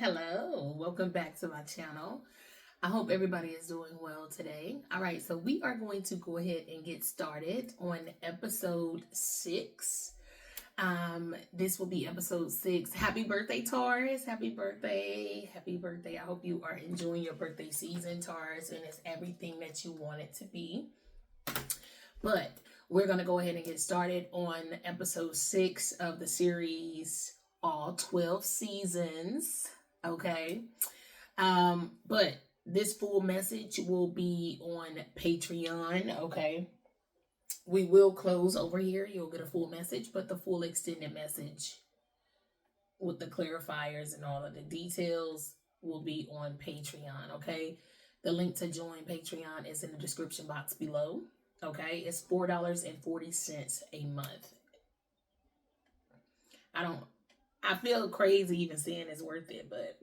Hello, welcome back to my channel. I hope everybody is doing well today. All right, so we are going to go ahead and get started on episode 6. This will be episode 6. Happy birthday, Taurus. Happy birthday. Happy birthday. I hope you are enjoying your birthday season, Taurus, and it's everything that you want it to be. But we're going to go ahead and get started on episode 6 of the series, all 12 seasons. Okay. But this full message will be on Patreon. Okay. We will close over here. You'll get a full message, but the full extended message with the clarifiers and all of the details will be on Patreon. Okay. The link to join Patreon is in the description box below. Okay. It's $4.40 a month. I feel crazy even saying it's worth it, but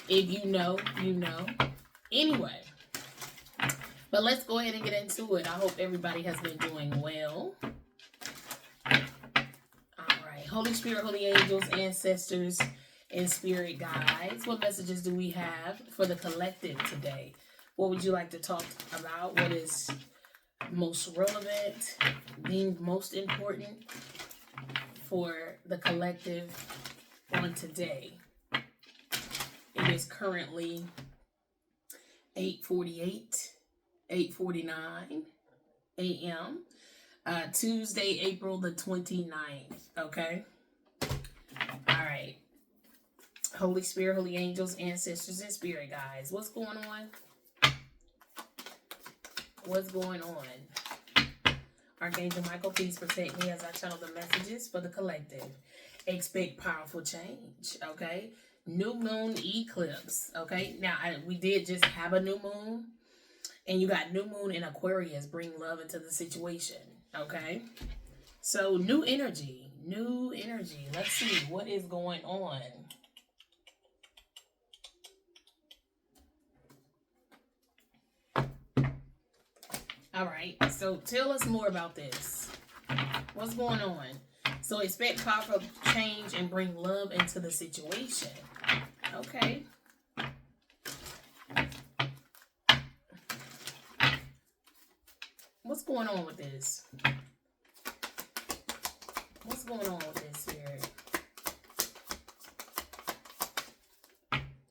if you know, you know. Anyway, but let's go ahead and get into it. I hope everybody has been doing well. All right, Holy Spirit, Holy Angels, Ancestors, and Spirit Guides. What messages do we have for the collective today? What would you like to talk about? What is most relevant, deemed most important for the collective on today? It is currently 8:49 a.m. Tuesday, April the 29th. Okay. All right. Holy Spirit, Holy Angels, Ancestors, and Spirit Guides. What's going on? What's going on? Archangel Michael, please protect me as I channel the messages for the collective. Expect powerful change. Okay. New moon eclipse. Okay. Now, we did just have a new moon. And you got new moon in Aquarius. Bring love into the situation. Okay. So, new energy. New energy. Let's see what is going on. All right, so tell us more about this. What's going on? So expect powerful change and bring love into the situation. Okay. What's going on with this? What's going on with this here?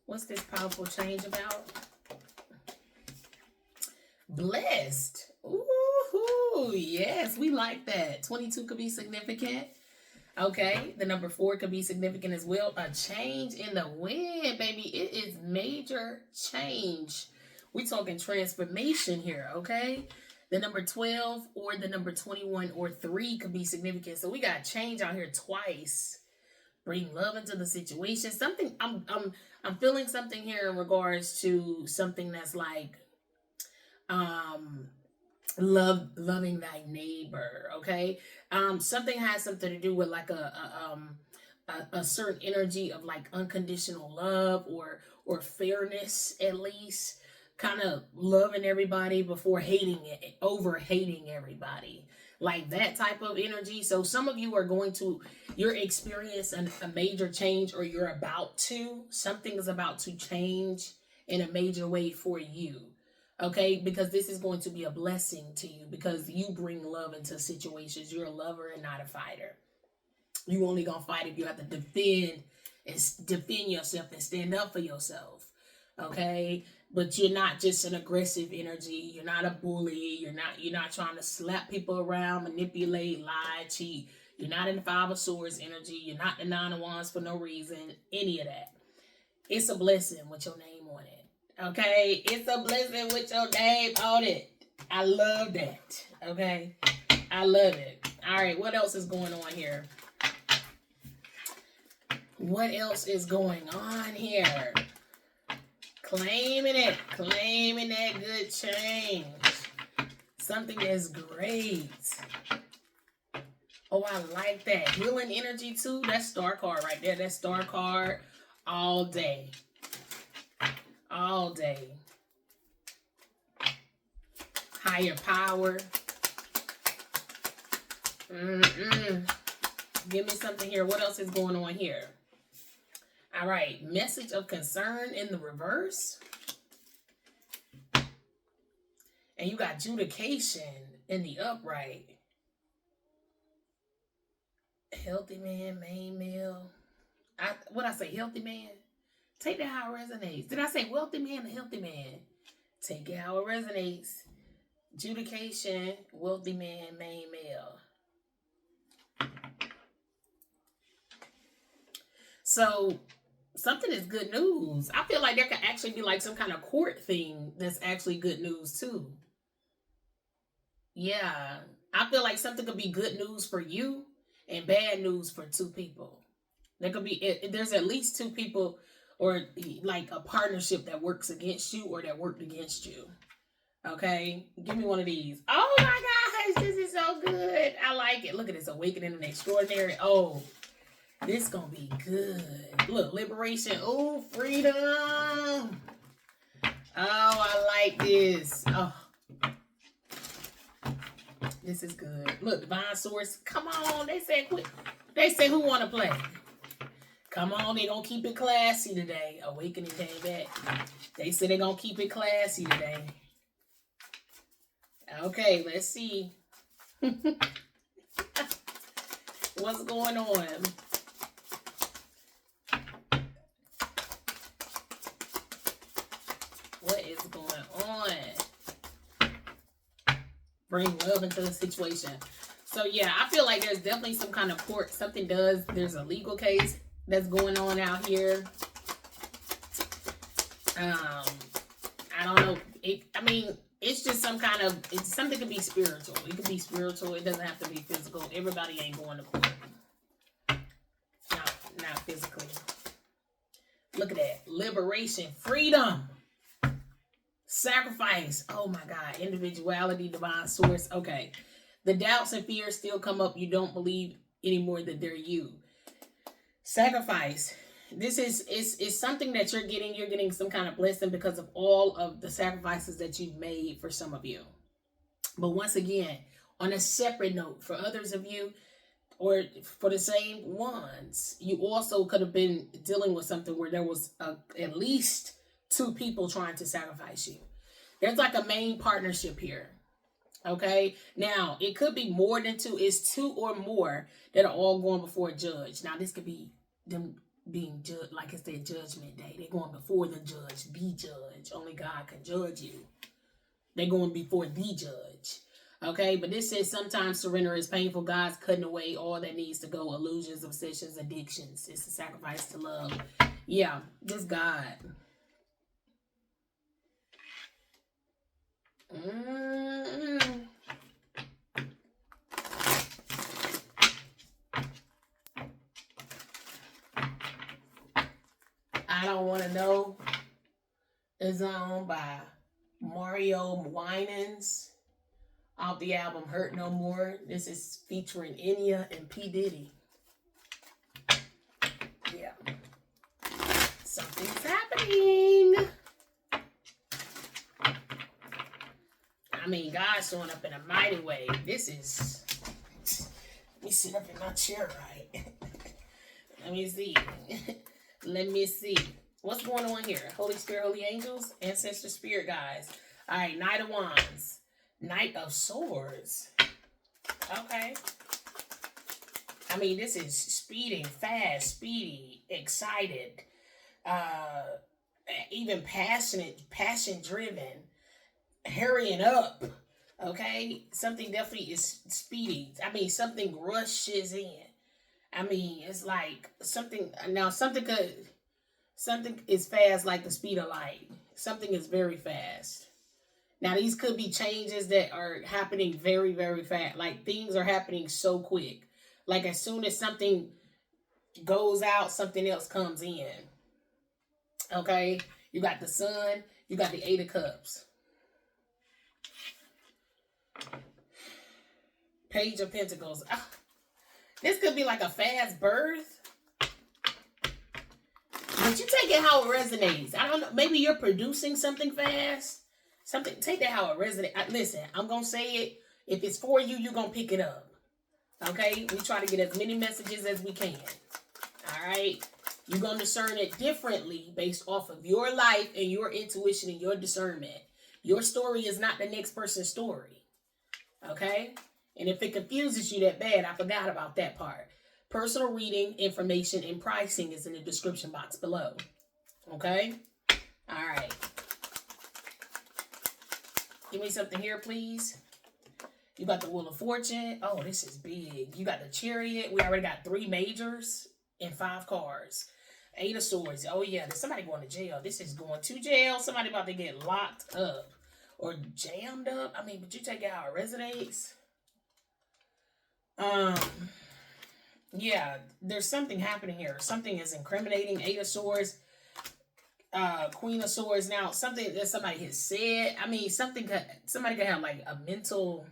What's this powerful change about? Blessed. Ooh, yes, we like that. 22 could be significant. Okay, the number 4 could be significant as well. A change in the wind, baby. It is major change. We talking transformation here, okay? The number 12 or the number 21 or 3 could be significant. So we got change out here twice. Bring love into the situation. Something I'm feeling something here in regards to something that's like loving thy neighbor. Okay. Something has something to do with like a certain energy of like unconditional love or fairness, at least kind of loving everybody before hating it, over hating everybody, like that type of energy. So some of you are you're experiencing a major change, or something is about to change in a major way for you. Okay, because this is going to be a blessing to you because you bring love into situations. You're a lover and not a fighter. You only gonna fight if you have to defend yourself and stand up for yourself. Okay, but you're not just an aggressive energy. You're not a bully. You're not trying to slap people around, manipulate, lie, cheat. You're not in the 5 of Swords energy. You're not the 9 of Wands for no reason. Any of that. It's a blessing with your name on it. Okay, it's a blessing with your name on it. I love that. Okay, I love it. All right, what else is going on here? What else is going on here? Claiming that good change. Something is great. Oh, I like that. Healing energy too. That's star card right there. That's star card all day. All day. Higher power. Give me something here. What else is going on here? All right. Message of concern in the reverse. And you got adjudication in the upright. Healthy man, main male. What I say, healthy man? Take that how it resonates. Did I say wealthy man or healthy man? Take it how it resonates. Adjudication, wealthy man, main male. So something is good news. I feel like there could actually be like some kind of court thing that's actually good news too. Yeah. I feel like something could be good news for you and bad news for two people. There could be, there's at least two people or like a partnership that works against you or that worked against you. Okay, give me one of these. Oh my gosh, this is so good. I like it. Look at this, awakening and extraordinary. Oh, this gonna be good. Look, liberation. Oh, freedom. Oh, I like this. Oh, this is good. Look, divine source. Come on, they said quit. They say who wanna play? Come on, they gonna keep it classy today. Awakening came back. They said they gonna keep it classy today. Okay, let's see. What's going on? What is going on? Bring love into the situation. So yeah, I feel like there's definitely some kind of court. There's a legal case that's going on out here. I don't know. It's just something could be spiritual. It could be spiritual. It doesn't have to be physical. Everybody ain't going to court. Not physically. Look at that. Liberation. Freedom. Sacrifice. Oh my God. Individuality. Divine source. Okay. The doubts and fears still come up. You don't believe anymore that they're you. Sacrifice. This is something that you're getting. You're getting some kind of blessing because of all of the sacrifices that you've made for some of you. But once again, on a separate note, for others of you, or for the same ones, you also could have been dealing with something where there was at least two people trying to sacrifice you. There's like a main partnership here. Okay. Now, it could be more than two. It's two or more that are all going before a judge. Now, this could be them being judged, like it's their judgment day. They're going before the judge, the judge. Only God can judge you. They're going before the judge. Okay, but this says sometimes surrender is painful. God's cutting away all that needs to go. Illusions, obsessions, addictions. It's a sacrifice to love. Yeah, this God. I Don't Want to Know is on by Mario Winans off the album Hurt No More. This is featuring Enya and P. Diddy. Yeah. Something's happening. I mean, God's showing up in a mighty way. This is... Let me sit up in my chair right. Let me see. Let me see. What's going on here? Holy Spirit, Holy Angels, Ancestor Spirit Guides. All right, Knight of Wands. Knight of Swords. Okay. I mean, this is speeding, fast, speedy, excited, even passionate, passion-driven, hurrying up. Okay? Something definitely is speedy. I mean, something rushes in. I mean, it's like something is fast like the speed of light. Something is very fast. Now, these could be changes that are happening very, very fast. Like, things are happening so quick. Like, as soon as something goes out, something else comes in. Okay? You got the Sun. You got the Eight of Cups. Page of Pentacles. This could be like a fast birth. But you take it how it resonates. I don't know. Maybe you're producing something fast. Take that how it resonates. Listen, I'm going to say it. If it's for you, you're going to pick it up. Okay? We try to get as many messages as we can. All right? You're going to discern it differently based off of your life and your intuition and your discernment. Your story is not the next person's story. Okay? And if it confuses you that bad, I forgot about that part. Personal reading, information, and pricing is in the description box below. Okay? All right. Give me something here, please. You got the Wheel of Fortune. Oh, this is big. You got the Chariot. We already got 3 majors and 5 cards. 8 of Swords. Oh, yeah. There's somebody going to jail. This is going to jail. Somebody about to get locked up or jammed up. I mean, but you take out a residence. Yeah, there's something happening here. Something is incriminating. 8 of Swords. Queen of Swords. Now, something that somebody has said. I mean, somebody could have like a mental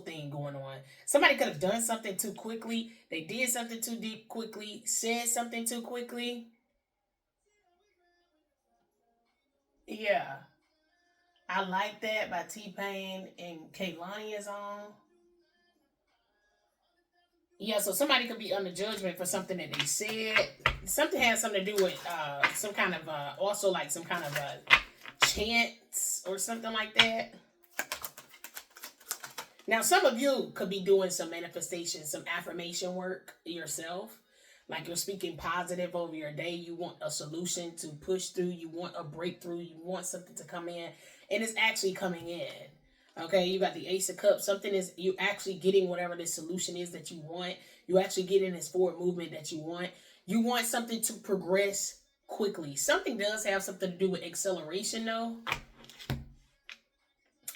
thing going on. Somebody could have done something too quickly. They did something too deep quickly. Said something too quickly. Yeah. I Like That by T-Pain and Kehlani is on. Yeah, so somebody could be under judgment for something that they said. Something has something to do with some kind of, also like some kind of chants or something like that. Now, some of you could be doing some manifestation, some affirmation work yourself. Like you're speaking positive over your day. You want a solution to push through. You want a breakthrough. You want something to come in. And it's actually coming in. Okay, you got the Ace of Cups. Something is, you actually getting whatever the solution is that you want. You actually getting this forward movement that you want. You want something to progress quickly. Something does have something to do with acceleration though.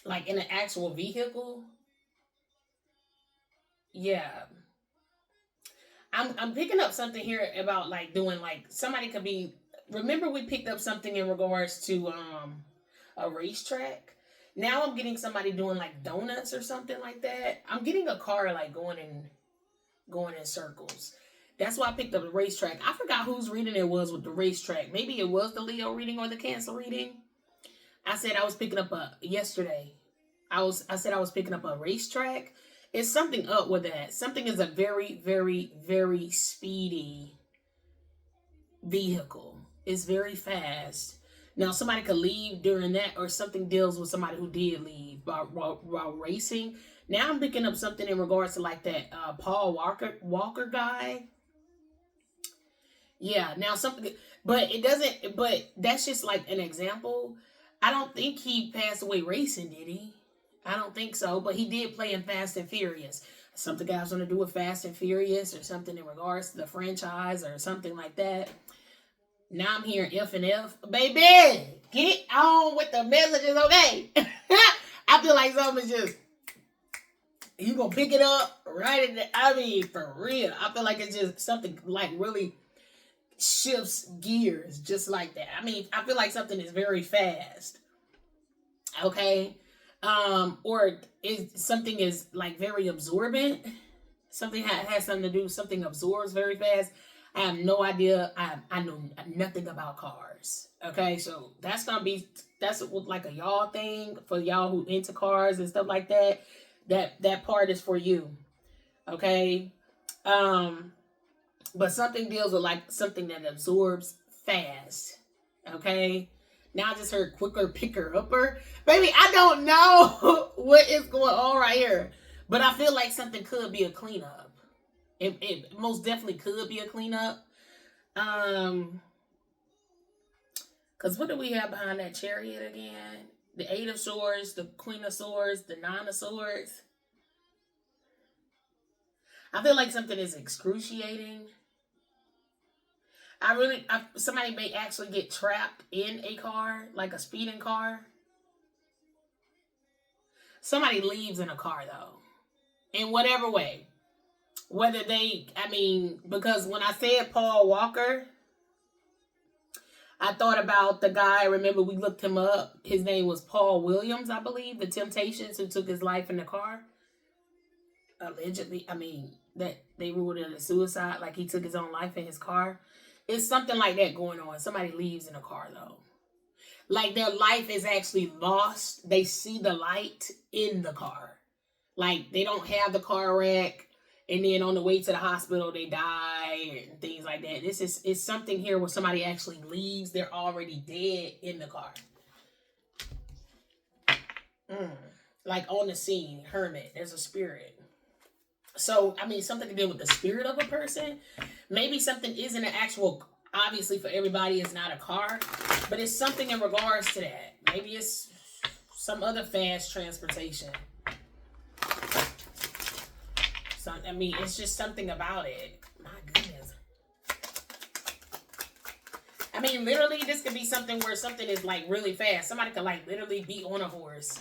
Like in an actual vehicle. Yeah. I'm picking up something here about like doing like somebody could be, remember we picked up something in regards to a racetrack. Now I'm getting somebody doing like donuts or something like that. I'm getting a car like going in circles. That's why I picked up the racetrack. I forgot whose reading it was with the racetrack. Maybe it was the Leo reading or the Cancer reading. I said I was picking up yesterday. I said I was picking up a racetrack. It's something up with that. Something is a very, very, very speedy vehicle. It's very fast. Now, somebody could leave during that, or something deals with somebody who did leave while racing. Now I'm picking up something in regards to like that Paul Walker guy. Yeah, now something, but it doesn't, but that's just like an example. I don't think he passed away racing, did he? I don't think so, but he did play in Fast and Furious. Something got something to do with Fast and Furious or something in regards to the franchise or something like that. Now I'm hearing F and F. Baby, get on with the messages, okay? I feel like something's just, you gonna pick it up right in the, I mean, for real. I feel like it's just something like really shifts gears just like that. I mean, I feel like something is very fast. Okay? Or something is like very absorbent. Something has something to do, something absorbs very fast. I have no idea. I know nothing about cars. Okay, so that's like a y'all thing for y'all who into cars and stuff like that. That part is for you. Okay. But something deals with like something that absorbs fast. Okay. Now I just heard quicker, picker, upper. Baby, I don't know what is going on right here. But I feel like something could be a cleanup. It most definitely could be a cleanup. Because what do we have behind that Chariot again? The 8 of Swords, the Queen of Swords, the 9 of Swords. I feel like something is excruciating. Somebody may actually get trapped in a car, like a speeding car. Somebody leaves in a car though. In whatever way. Whether because when I said Paul Walker, I thought about the guy, remember we looked him up. His name was Paul Williams, I believe. The Temptations, who took his life in the car. Allegedly, that they ruled it a suicide, like he took his own life in his car. It's something like that going on. Somebody leaves in a car though. Like their life is actually lost. They see the light in the car. Like they don't have the car wreck, and then on the way to the hospital they die and things like that. This is it's something here where somebody actually leaves. They're already dead in the car. Like on the scene, hermit. There's a spirit. So I mean, something to do with the spirit of a person. Maybe something isn't an actual. Obviously, for everybody, it's not a car, but it's something in regards to that. Maybe it's some other fast transportation. I mean, it's just something about it. My goodness. I mean, literally, this could be something where something is like really fast. Somebody could like literally be on a horse.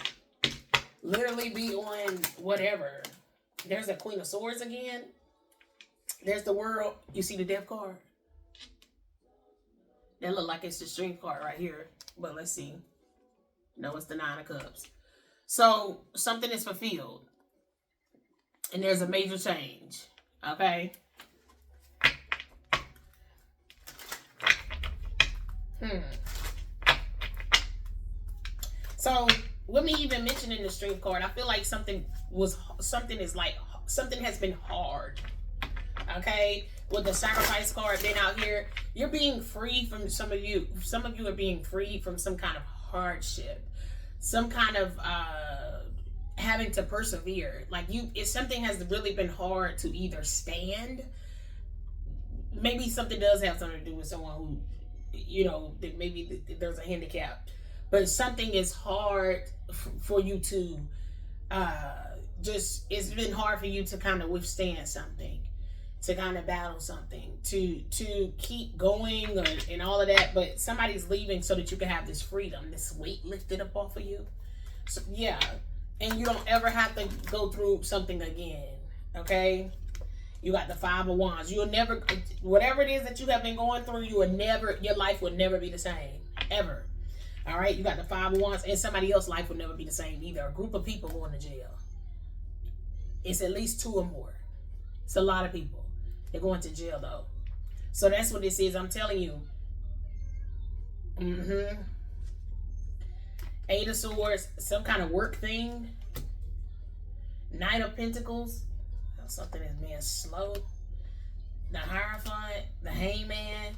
Literally be on whatever. There's a Queen of Swords again. There's the World. You see the Death card? That look like it's the Strength card right here. But let's see. No, it's the Nine of Cups. So, something is fulfilled. And there's a major change. Okay? So, with me even mentioning the Strength card, I feel like something has been hard. Okay? With the Sacrifice card being out here, you're being free from some of you are being free from some kind of hardship. Some kind of having to persevere. Like if something has really been hard to either stand, maybe something does have something to do with someone who, that maybe there's a handicap, but something is hard for you to it's been hard for you to kind of withstand something, to kind of battle something, to keep going and all of that. But somebody's leaving so that you can have this freedom, this weight lifted up off of you. So yeah. And you don't ever have to go through something again. Okay? You got the Five of Wands. You'll never, whatever it is that you have been going through, your life will never be the same. Ever. All right? You got the Five of Wands, and somebody else's life will never be the same either. A group of people going to jail. It's at least 2 or more. It's a lot of people. They're going to jail, though. So that's what this is. I'm telling you. Eight of Swords, some kind of work thing. Knight of Pentacles, something is being slow. The Hierophant, the Hangman.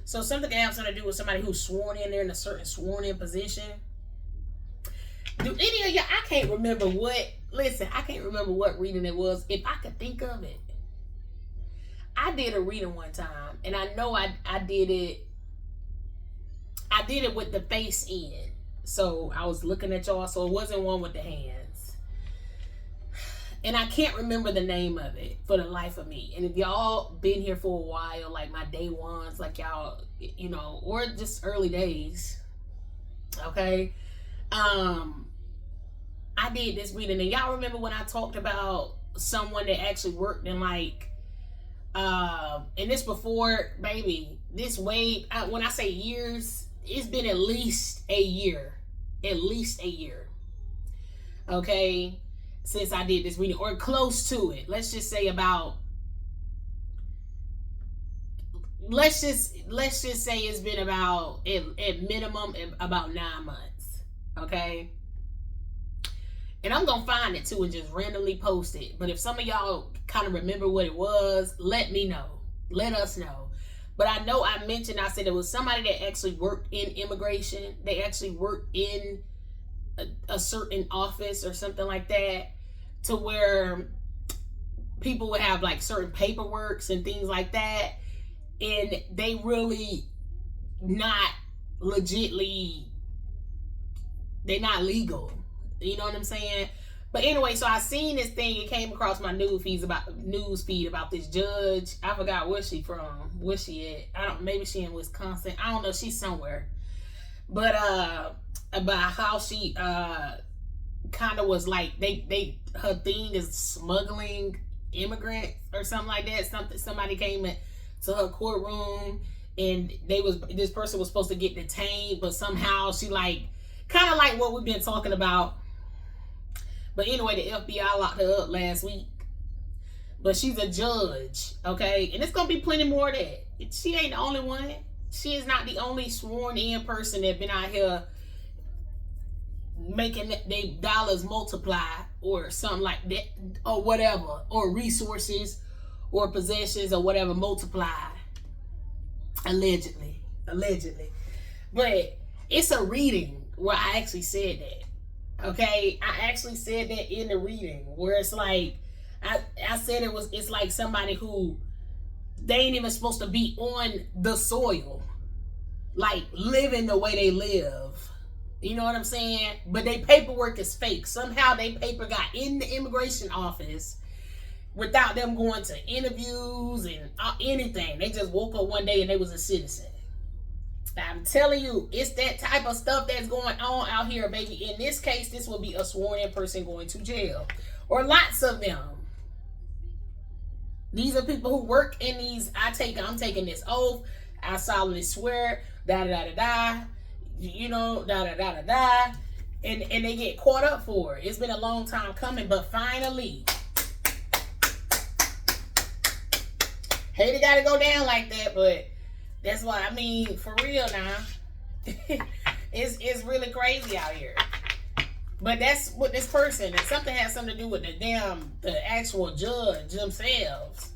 So something can have something to do with somebody who's sworn in. They're in a certain sworn in position. Do any of y'all, I can't remember what reading it was. If I could think of it. I did a reading one time, and I know I did it with the face in. So I was looking at y'all, so it wasn't one with the hands. And I can't remember the name of it for the life of me. And if y'all been here for a while, like my day ones, like y'all, or just early days, okay? I did this reading, and y'all remember when I talked about someone that actually worked in like, and this before, baby, this way, when I say years, it's been at least a year. Okay, since I did this reading, or close to it. Let's just say about. Let's just say it's been about at minimum about 9 months. Okay, and I'm gonna find it too and just randomly post it. But if some of y'all kind of remember what it was, let me know. Let us know. But I know I said it was somebody that actually worked in immigration. They actually worked in a certain office or something like that, to where people would have like certain paperworks and things like that. And they really not legitly, they're not legal. You know what I'm saying? But anyway, so I seen this thing. It came across my news feed about this judge. I forgot where she from. Where she at? Maybe she in Wisconsin. I don't know. She's somewhere. But about how she kind of was like her thing is smuggling immigrants or something like that. Somebody came to her courtroom, and this person was supposed to get detained, but somehow she kind of like what we've been talking about. But anyway, the FBI locked her up last week. But she's a judge, okay? And it's going to be plenty more of that. She ain't the only one. She is not the only sworn in person that been out here making they dollars multiply or something like that, or whatever, or resources or possessions or whatever multiply, allegedly. But it's a reading where I actually said that. Okay, I actually said that in the reading where it's like I said it's like somebody who they ain't even supposed to be on the soil, like living the way they live. You know what I'm saying? But their paperwork is fake. Somehow their paper got in the immigration office without them going to interviews and anything. They just woke up one day and they was a citizen. I'm telling you, it's that type of stuff that's going on out here, baby. In this case, this will be a sworn-in person going to jail, or lots of them. These are people who work in these. I'm taking this oath. I solemnly swear. Da da da da. You know, da da da da da. And they get caught up for it. It's been a long time coming, but finally, hate it gotta go down like that, but that's why, I mean, for real now. it's really crazy out here. But that's what this person, and something has something to do with the actual judge themselves.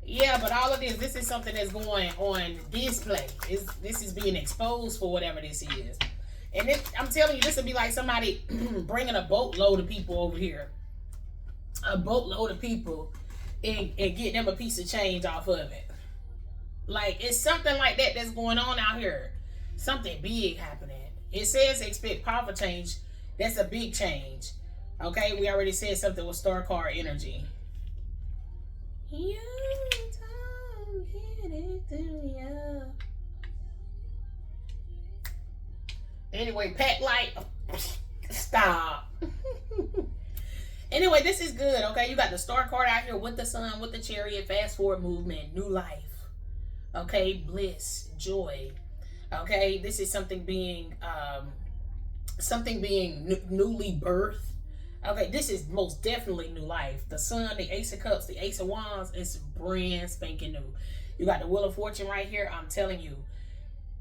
Yeah, but all of this is something that's going on display. This is being exposed for whatever this is. And I'm telling you, this would be like somebody bringing a boatload of people over here. A boatload of people and get them a piece of change off of it. Like, it's something like that that's going on out here. Something big happening. It says expect powerful change. That's a big change. Okay, we already said something with star card energy. You don't get it, do ya? Anyway, pack light. Stop. Anyway, this is good. Okay, you got the star card out here with the sun, with the chariot, fast forward movement, new life. Okay, bliss, joy. Okay, this is something being newly birthed. Okay, this is most definitely new life. The sun, the ace of cups, the ace of wands, it's brand spanking new. You got the wheel of fortune right here. I'm telling you,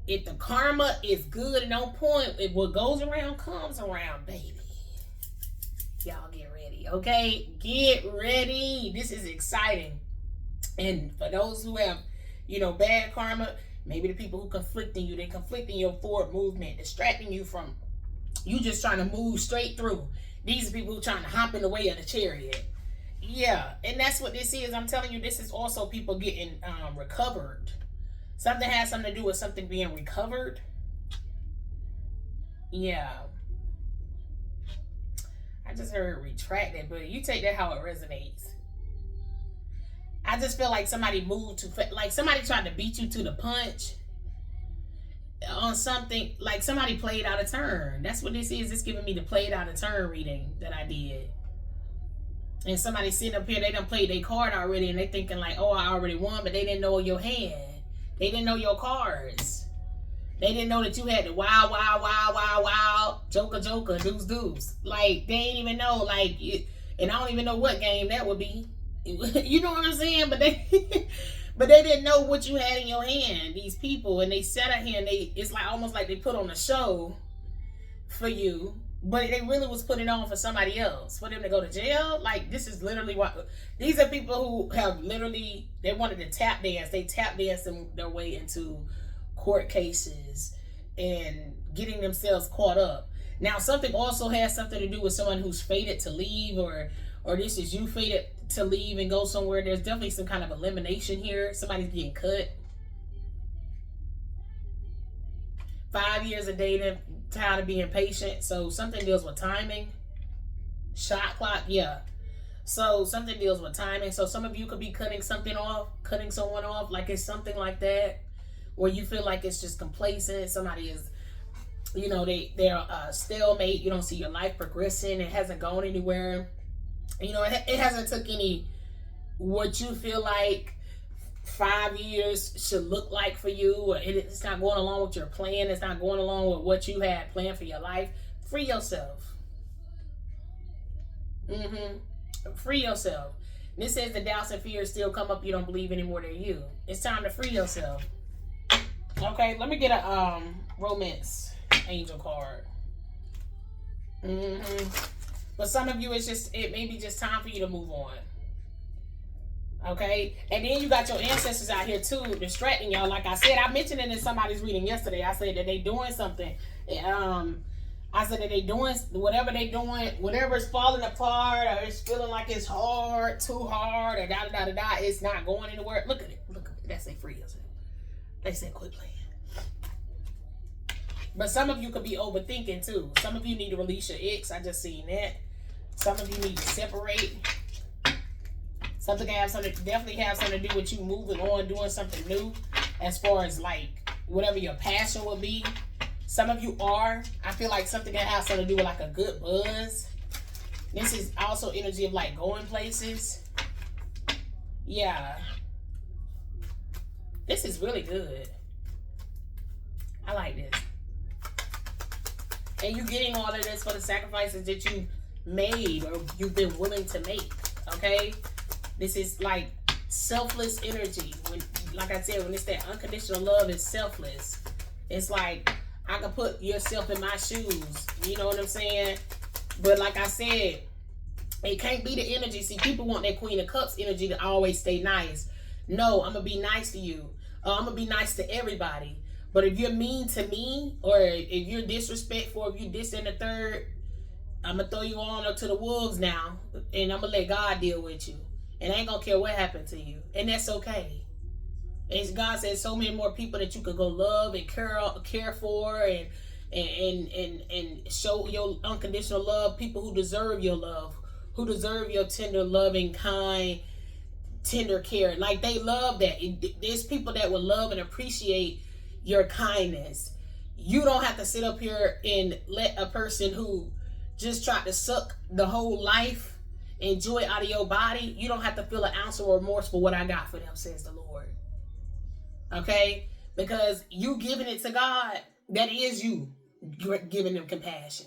if the karma is good and on point, if what goes around comes around, baby. Y'all get ready, okay? Get ready. This is exciting. And for those who have, bad karma, maybe the people who conflicting you, they conflicting your forward movement, distracting you from you just trying to move straight through. These are people who trying to hop in the way of the chariot. Yeah, and that's what this is. I'm telling you, this is also people getting recovered. Something has something to do with something being recovered. Yeah. I just heard retracted, but you take that how it resonates. I just feel like somebody moved too fast. Like somebody tried to beat you to the punch on something. Like somebody played out a turn. That's what this is. It's giving me the played out a turn reading that I did. And somebody sitting up here, they done played their card already, and they thinking like, oh, I already won, but they didn't know your hand. They didn't know your cards. They didn't know that you had the wild, joker, deuce. Like, they ain't even know, like, and I don't even know what game that would be. You know what I'm saying? But they didn't know what you had in your hand, these people, and they sat out here and it's like almost like they put on a show for you, but they really was putting on for somebody else, for them to go to jail. Like, this is literally what these are people who have literally, they wanted to tap dance. They tap danced their way into court cases and getting themselves caught up. Now, something also has something to do with someone who's fated to leave, or this is you fated to leave and go somewhere. There's definitely some kind of elimination here. Somebody's getting cut. 5 years of dating, tired of being patient. So something deals with timing. Shot clock, yeah. So something deals with timing. So some of you could be cutting someone off, like it's something like that, where you feel like it's just complacent. Somebody is, they're a stalemate. You don't see your life progressing. It hasn't gone anywhere. It hasn't took any, what you feel like 5 years should look like for you, or it's not going along with your plan. It's not going along with what you had planned for your life. Free yourself. Free yourself. And this says the doubts and fears still come up. You don't believe anymore they're you. It's time to free yourself. Okay, let me get a romance angel card. But some of you, it may be just time for you to move on. Okay, and then you got your ancestors out here too, distracting y'all. Like I said, I mentioned it in somebody's reading yesterday. I said that they doing something. I said that they doing whatever they doing, whatever is falling apart or it's feeling like it's hard, too hard, or da da da da. It's not going anywhere. Look at it. Look at it. That say free yourself. They said quit playing. But some of you could be overthinking too. Some of you need to release your ex. I just seen that. Some of you need to separate. Something definitely have something to do with you moving on, doing something new, as far as like whatever your passion will be. Some of you are. I feel like something that has something to do with like a good buzz. This is also energy of like going places. Yeah. This is really good. I like this. And you're getting all of this for the sacrifices that you made or you've been willing to make. Okay? This is like selfless energy. When, like I said, when it's that unconditional love, it's selfless. It's like I can put yourself in my shoes. You know what I'm saying? But like I said, it can't be the energy. See, people want that Queen of Cups energy to always stay nice. No, I'm going to be nice to you. I'm going to be nice to everybody. But if you're mean to me, or if you're disrespectful, if you this and the third, I'm going to throw you on up to the wolves now. And I'm going to let God deal with you. And I ain't gonna care what happened to you. And that's okay. And God says so many more people that you could go love and care for and show your unconditional love. People who deserve your love, who deserve your tender, loving, kind, tender care. Like they love that. There's people that will love and appreciate your kindness. You don't have to sit up here and let a person who just tried to suck the whole life enjoy out of your body. You don't have to feel an ounce of remorse for what I got for them, says the Lord. Okay? Because you giving it to God, that is you giving them compassion.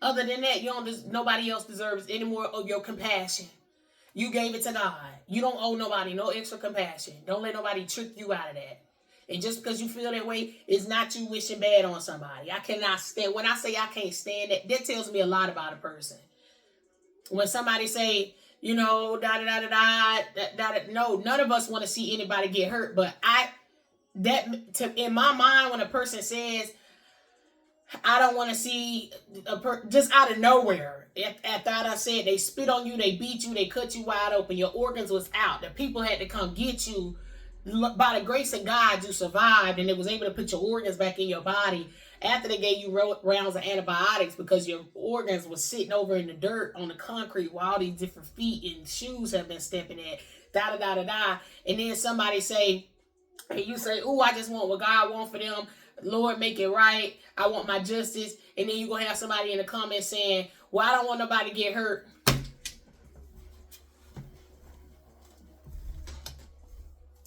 Other than that, nobody else deserves any more of your compassion. You gave it to God. You don't owe nobody no extra compassion. Don't let nobody trick you out of that. And just because you feel that way, it's not you wishing bad on somebody. I cannot stand, when I say I can't stand it, that tells me a lot about a person. When somebody say, you know, no, none of us want to see anybody get hurt. But in my mind, when a person says, I don't want to see just out of nowhere, after I said they spit on you, they beat you, they cut you wide open, your organs was out, the people had to come get you. By the grace of God, you survived, and it was able to put your organs back in your body. After they gave you rounds of antibiotics because your organs were sitting over in the dirt on the concrete while all these different feet and shoes have been stepping at, and then somebody say, and you say, "Ooh, I just want what God wants for them. Lord, make it right. I want my justice." And then you're going to have somebody in the comments saying, "Well, I don't want nobody to get hurt."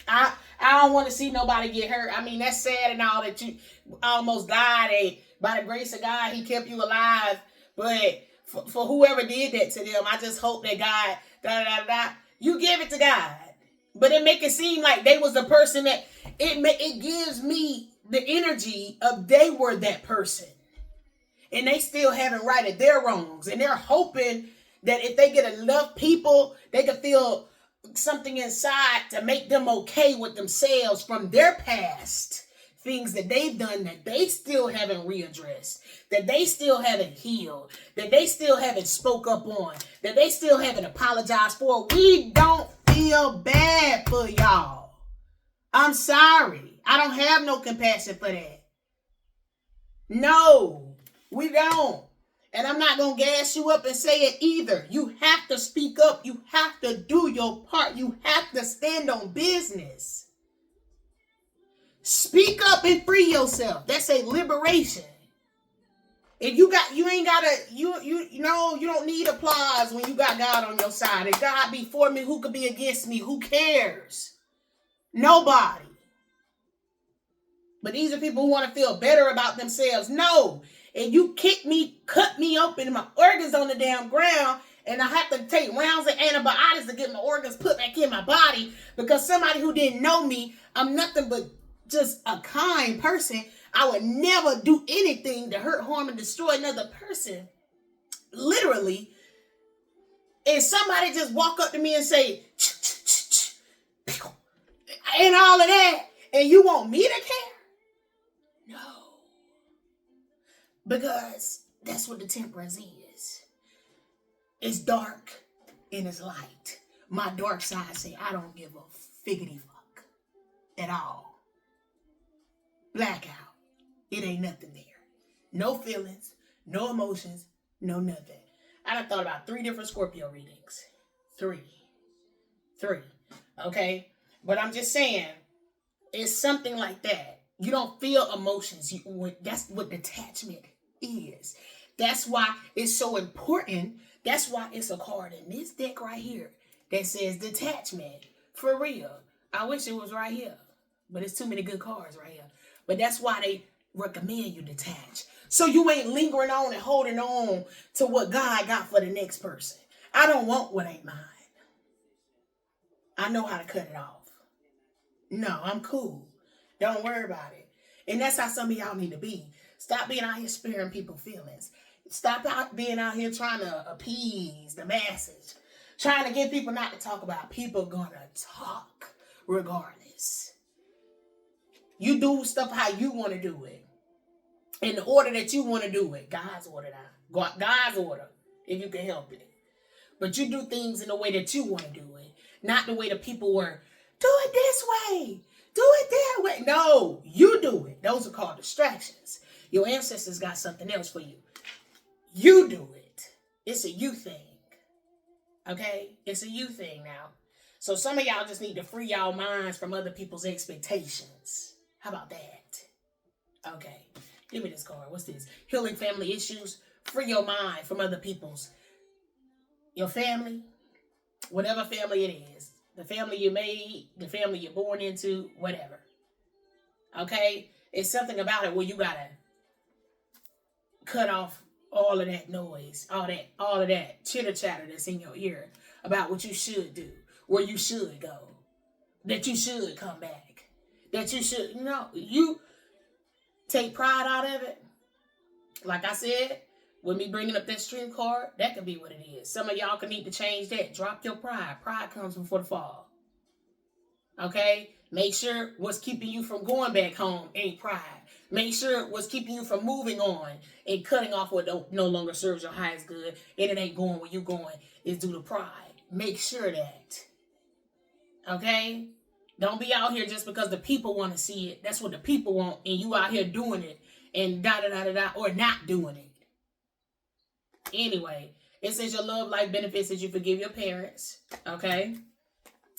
I don't want to see nobody get hurt. I mean, that's sad and all that you almost died. And by the grace of God, he kept you alive. But for whoever did that to them, I just hope that God, you give it to God. But it make it seem like they was the person that, it gives me the energy of they were that person. And they still haven't righted their wrongs. And they're hoping that if they get enough people, they can feel something inside to make them okay with themselves from their past, things that they've done that they still haven't readdressed, that they still haven't healed, that they still haven't spoke up on, that they still haven't apologized for. We don't feel bad for y'all. I'm sorry. I don't have no compassion for that. No, we don't. And I'm not going to gas you up and say it either. You have to speak up. You have to do your part. You have to stand on business. Speak up and free yourself. That's a liberation. If you don't need applause when you got God on your side. If God be for me, who could be against me? Who cares? Nobody. But these are people who want to feel better about themselves. No. And you kick me, cut me open, my organs on the damn ground, and I have to take rounds of antibiotics to get my organs put back in my body because somebody who didn't know me, I'm nothing but just a kind person. I would never do anything to hurt, harm, and destroy another person. literally, if somebody just walk up to me and say, and all of that, and you want me to care? No. Because that's what the temperance is. It's dark and it's light. My dark side say, I don't give a figgity fuck at all. Blackout. It ain't nothing there. No feelings, no emotions, no nothing. I done thought about 3 different Scorpio readings. 3. Okay? But I'm just saying, it's something like that. You don't feel emotions. That's what detachment is. That's why it's so important. That's why it's a card in this deck right here that says detachment. For real. I wish it was right here. But it's too many good cards right here. But that's why they recommend you detach. So you ain't lingering on and holding on to what God got for the next person. I don't want what ain't mine. I know how to cut it off. No, I'm cool. Don't worry about it. And that's how some of y'all need to be. Stop being out here sparing people's feelings. Stop being out here trying to appease the masses. Trying to get people not to talk about. People gonna talk regardless. You do stuff how you want to do it. In the order that you want to do it. God's order now. God's order. If you can help it. But you do things in the way that you want to do it. Not the way the people were. Do it this way. Do it that way. No, you do it. Those are called distractions. Your ancestors got something else for you. You do it. It's a you thing. Okay? It's a you thing now. So some of y'all just need to free y'all minds from other people's expectations. How about that? Okay. Give me this card. What's this? Healing family issues. Free your mind from other people's. Your family. Whatever family it is. The family you made. The family you're born into. Whatever. Okay? It's something about it where you gotta cut off all of that noise. All of that chitter chatter that's in your ear about what you should do. Where you should go. That you should come back. That you should. No. You take pride out of it. Like I said, with me bringing up that stream card, that could be what it is. Some of y'all could need to change that. Drop your pride. Pride comes before the fall. Okay? Make sure what's keeping you from going back home ain't pride. Make sure what's keeping you from moving on and cutting off what no longer serves your highest good and it ain't going where you're going is due to pride. Make sure that. Okay? Don't be out here just because the people want to see it. That's what the people want. And you out here doing it. And da-da-da-da-da. Or not doing it. Anyway. It says your love life benefits as you forgive your parents. Okay?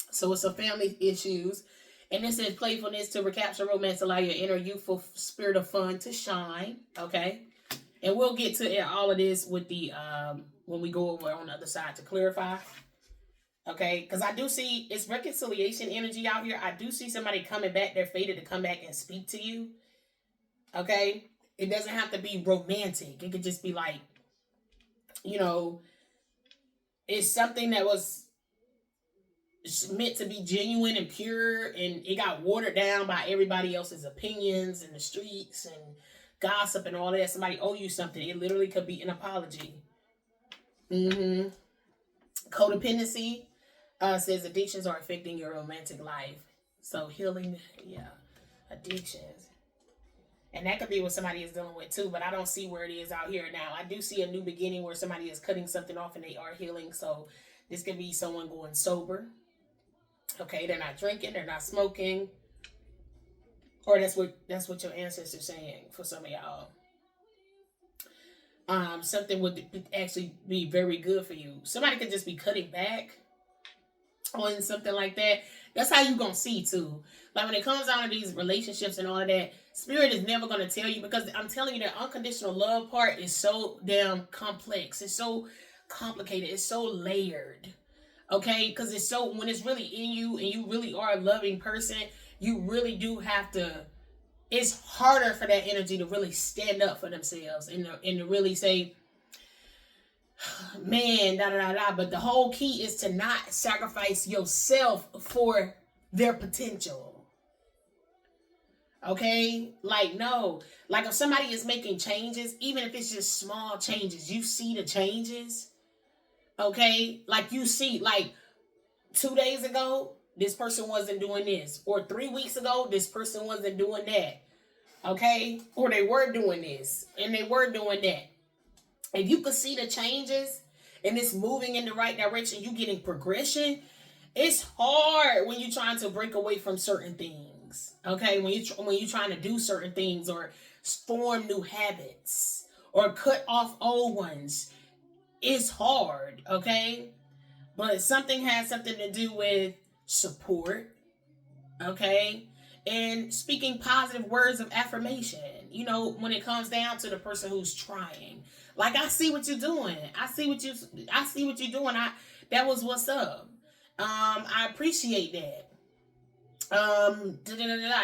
So it's some family issues. And it says playfulness to recapture romance. Allow your inner youthful spirit of fun to shine. Okay? And we'll get to all of this with the when we go over on the other side to clarify. Okay, because I do see it's reconciliation energy out here. I do see somebody coming back. They're fated to come back and speak to you. Okay, it doesn't have to be romantic. It could just be like, you know, it's something that was meant to be genuine and pure, and it got watered down by everybody else's opinions in the streets and gossip and all that. Somebody owe you something. It literally could be an apology. Codependency. Says addictions are affecting your romantic life. So healing, addictions. And that could be what somebody is dealing with too, but I don't see where it is out here now. I do see a new beginning where somebody is cutting something off and they are healing. So this could be someone going sober. Okay, they're not drinking, they're not smoking. Or that's what your ancestors are saying for some of y'all. Something would actually be very good for you. Somebody could just be cutting back on something like that. That's how you gonna see too. Like when it comes down to these relationships and all of that, spirit is never gonna tell you, because I'm telling you that unconditional love part is so damn complex. It's so complicated. It's so layered. Okay, because it's so, when it's really in you and you really are a loving person, you really do have to. It's harder for that energy to really stand up for themselves and to really say, man, da-da-da-da. But the whole key is to not sacrifice yourself for their potential. Okay? Like, no. Like, if somebody is making changes, even if it's just small changes, you see the changes. Okay? Like, you see, like, 2 days ago, this person wasn't doing this. Or 3 weeks ago, this person wasn't doing that. Okay? Or they were doing this. And they were doing that. If you could see the changes and it's moving in the right direction, you getting progression. It's hard when you're trying to break away from certain things. Okay, when you're trying to do certain things or form new habits or cut off old ones, it's hard. Okay, but something has something to do with support. Okay, and speaking positive words of affirmation. You know, when it comes down to the person who's trying, like, I see what you're doing. I see what you're doing. That was what's up. I appreciate that.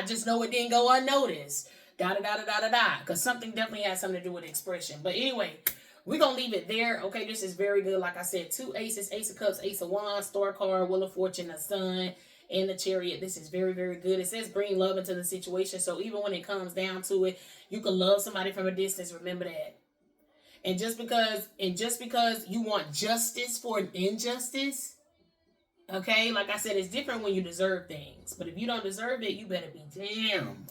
Just know it didn't go unnoticed. Da da da da da da da. Because something definitely has something to do with expression. But anyway, we're gonna leave it there. Okay, this is very good. Like I said, 2 aces, Ace of Cups, Ace of Wands, Star card, Wheel of Fortune, the Sun, and the Chariot. This is very, very good. It says bring love into the situation. So even when it comes down to it, you can love somebody from a distance. Remember that. And just because you want justice for an injustice, okay, like I said, it's different when you deserve things. But if you don't deserve it, you better be damn.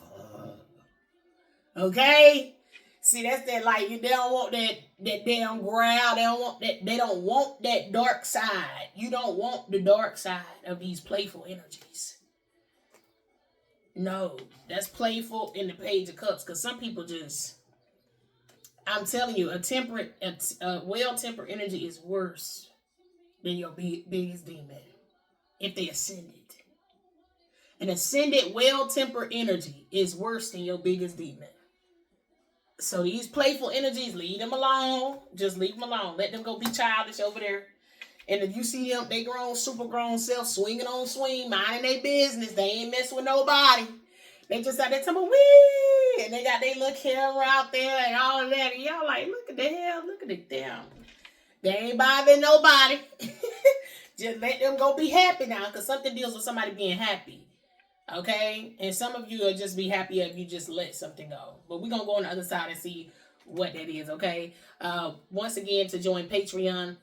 Okay? See, that's that, like, they don't want that damn growl. They don't want that dark side. You don't want the dark side of these playful energies. No, that's playful in the Page of Cups. Because some people just, I'm telling you, a well-tempered energy is worse than your biggest demon. If they ascended. An ascended, well-tempered energy is worse than your biggest demon. So these playful energies, leave them alone. Just leave them alone. Let them go be childish over there. And if you see them, they grown, super grown self swinging on swing, minding their business. They ain't mess with nobody. They just out there talking, wee! And they got their little camera out there and all of that. And y'all like, look at the hell, look at the damn. They ain't bothering nobody. Just let them go be happy now, because something deals with somebody being happy. Okay? And some of you will just be happier if you just let something go. But we're going to go on the other side and see what that is, okay? Once again, to join Patreon,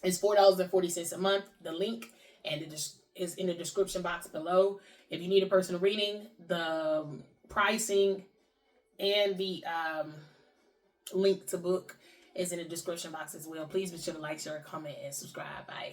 it's $4.40 a month. The link is in the description box below. If you need a personal reading, the pricing and the link to book is in the description box as well. Please be sure to like, share, comment, and subscribe. Bye.